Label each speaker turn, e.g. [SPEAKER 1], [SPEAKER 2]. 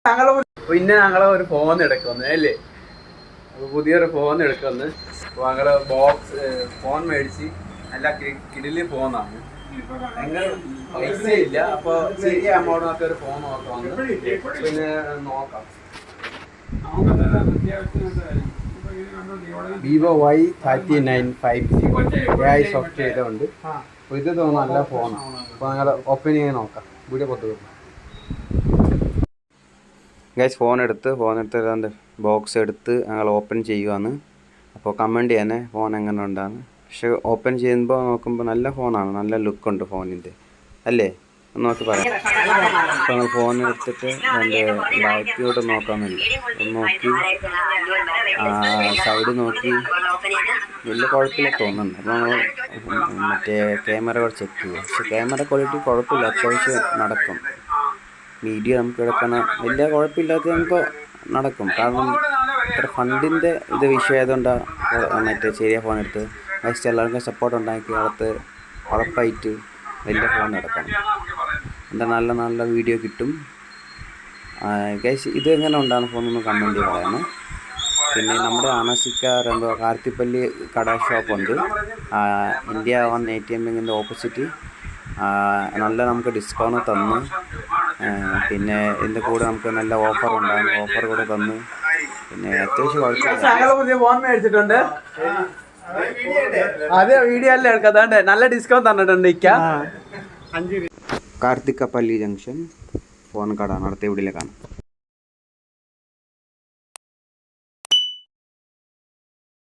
[SPEAKER 1] പിന്നെ ഞങ്ങളെ ഒരു ഫോൺ എടുക്കുന്നു അല്ലേ, പുതിയൊരു ഫോൺ എടുക്കുന്നു. അപ്പോൾ ഞങ്ങള് ബോക്സ് ഫോൺ മേടിച്ച് നല്ല കിടിലി ഫോണാണ്. അങ്ങനെ പൈസ ഇല്ല, അപ്പോൾ ചെറിയ എമൗണ്ടിനൊക്കെ ഒരു ഫോൺ നോക്കാം. പിന്നെ നോക്കാം. Vivo Y39 5G AI soft ചെയ്തുകൊണ്ട്. അപ്പോൾ ഇത് തോന്നുന്നു നല്ല ഫോണാണ്. അപ്പോൾ ഞങ്ങൾ ഓപ്പൺ ചെയ്യാൻ നോക്കാം. വീഡിയോ പൊത്തു ഗൈസ്, ഫോൺ എടുത്ത് ബോക്സ് എടുത്ത് ഞങ്ങൾ ഓപ്പൺ ചെയ്യുവാണ്. അപ്പോൾ കമൻറ്റ് ചെയ്യാനേ ഫോൺ എങ്ങനെ ഉണ്ടാകുന്നു. പക്ഷെ ഓപ്പൺ ചെയ്യുമ്പോൾ നോക്കുമ്പോൾ നല്ല ഫോണാണ്, നല്ല ലുക്കുണ്ട് ഫോണിൻ്റെ അല്ലേ, നോക്കി പറയാം. അപ്പോൾ ഞങ്ങൾ ഫോൺ എടുത്തിട്ട് എൻ്റെ ബാക്കിലോട്ട് നോക്കാമെന്നില്ല, നോക്കി സൈഡ് നോക്കി വലിയ കുഴപ്പമില്ല തോന്നുന്നുണ്ട്. അപ്പോൾ നമ്മൾ മറ്റേ ക്യാമറ കൂടെ ചെക്ക് ചെയ്യുക. പക്ഷെ ക്യാമറ ക്വാളിറ്റി കുഴപ്പമില്ല, അത്യാവശ്യം നടക്കും. വീഡിയോ നമുക്ക് എടുക്കണം, വലിയ കുഴപ്പമില്ലാത്ത നമുക്ക് നടക്കും. കാരണം ഇത്ര ഫണ്ടിൻ്റെ ഇത് വിഷയമായതുകൊണ്ടാണ് മറ്റേ ചെറിയ ഫോൺ എടുത്ത്. നെക്സ്റ്റ് എല്ലാവർക്കും സപ്പോർട്ട് ഉണ്ടാക്കി അടുത്ത് ഉറപ്പായിട്ട് വലിയ ഫോൺ എടുക്കണം. എന്താ നല്ല നല്ല വീഡിയോ കിട്ടും ഗൈസ്. ഇത് എങ്ങനെ ഉണ്ടാകുന്ന ഫോണൊന്ന് കമൻറ്റ് പറയണം. പിന്നെ നമ്മുടെ അണസിക്ക കാർത്തിപ്പള്ളി കട ഷോപ്പുണ്ട്, ഇന്ത്യ 1 ATM ബാങ്കിൻ്റെ ഓപ്പോസിറ്റ്. നല്ല നമുക്ക് ഡിസ്കൗണ്ട് തന്നു. പിന്നെ ഇതിൻ്റെ കൂടെ നമുക്ക് നല്ല ഓഫർ ഉണ്ടാകും, ഓഫർ കൂടെ തന്നു. പിന്നെ അത്യാവശ്യം കുഴപ്പമില്ല. അതെ, വീഡിയോ അല്ലേ എടുക്കാതെ നല്ല ഡിസ്കൗണ്ട് തന്നിട്ടുണ്ട്. കാർത്തികപ്പള്ളി ജംഗ്ഷൻ ഫോൺ കട. അടുത്ത വീഡിയോയിൽ കാണാം.